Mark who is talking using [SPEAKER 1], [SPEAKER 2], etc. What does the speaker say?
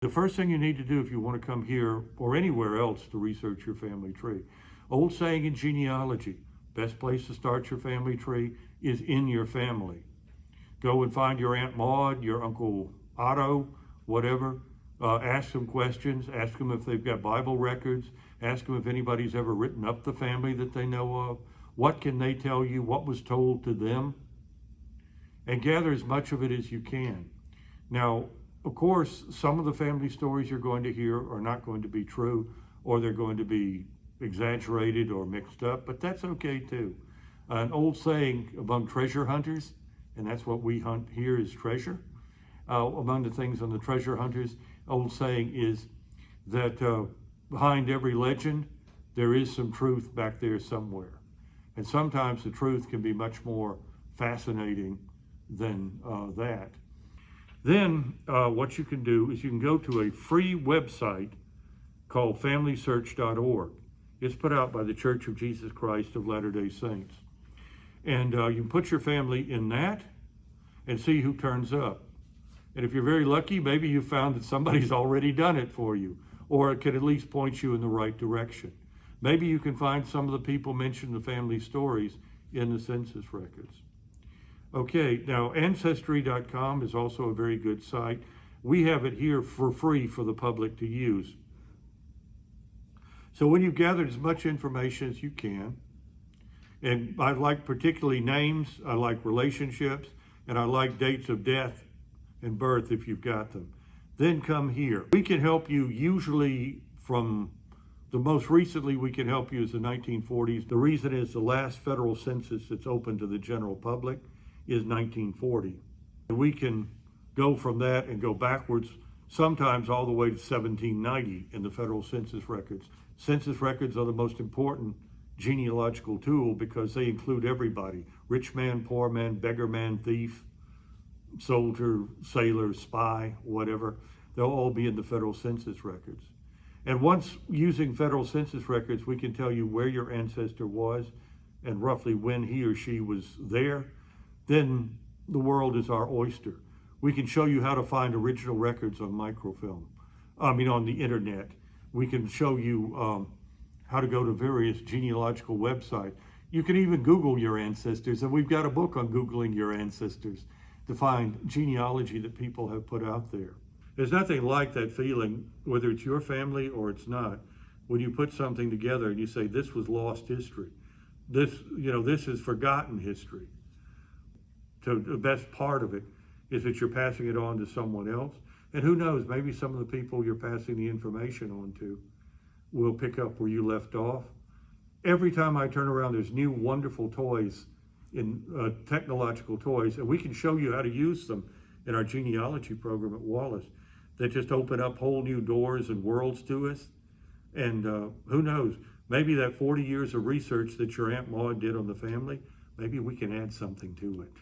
[SPEAKER 1] The first thing you need to do if you want to come here or anywhere else to research your family tree, old saying in genealogy, best place to start your family tree is in your family. Go and find your Aunt Maud, your Uncle Otto, whatever. Ask them questions. Ask them if they've got Bible records. Ask them if anybody's ever written up the family that they know of. What can they tell you? What was told to them? And gather as much of it as you can. Now, of course, some of the family stories you're going to hear are not going to be true, or they're going to be exaggerated or mixed up, but that's okay too. An old saying among treasure hunters, and that's what we hunt here is treasure. Among the things on the treasure hunters, old saying is that behind every legend, there is some truth back there somewhere. And sometimes the truth can be much more fascinating than that. Then what you can do is you can go to a free website called FamilySearch.org. It's put out by the Church of Jesus Christ of Latter-day Saints. And you can put your family in that and see who turns up. And if you're very lucky, maybe you found that somebody's already done it for you, or it can at least point you in the right direction. Maybe you can find some of the people mentioned in the family stories in the census records. Okay, now Ancestry.com is also a very good site. We have it here for free for the public to use. So when you've gathered as much information as you can, and I like particularly names, I like relationships, and I like dates of death and birth if you've got them, then come here. We can help you usually from the most recently we can help you is the 1940s. The reason is the last federal census that's open to the general public is 1940. And we can go from that and go backwards, sometimes all the way to 1790 in the federal census records. Census records are the most important genealogical tool because they include everybody: rich man, poor man, beggar man, thief, soldier, sailor, spy, whatever. They'll all be in the federal census records. And once using federal census records, we can tell you where your ancestor was and roughly when he or she was there. Then the world is our oyster. We can show you how to find original records on microfilm, on the internet. We can show you how to go to various genealogical websites. You can even Google your ancestors, and we've got a book on Googling your ancestors to find genealogy that people have put out there. There's nothing like that feeling, whether it's your family or it's not, when you put something together and you say, this was lost history. This is forgotten history. So the best part of it is that you're passing it on to someone else. And who knows, maybe some of the people you're passing the information on to will pick up where you left off. Every time I turn around, there's new wonderful toys, technological toys, and we can show you how to use them in our genealogy program at Wallace that just open up whole new doors and worlds to us. And who knows, maybe that 40 years of research that your Aunt Maud did on the family, maybe we can add something to it.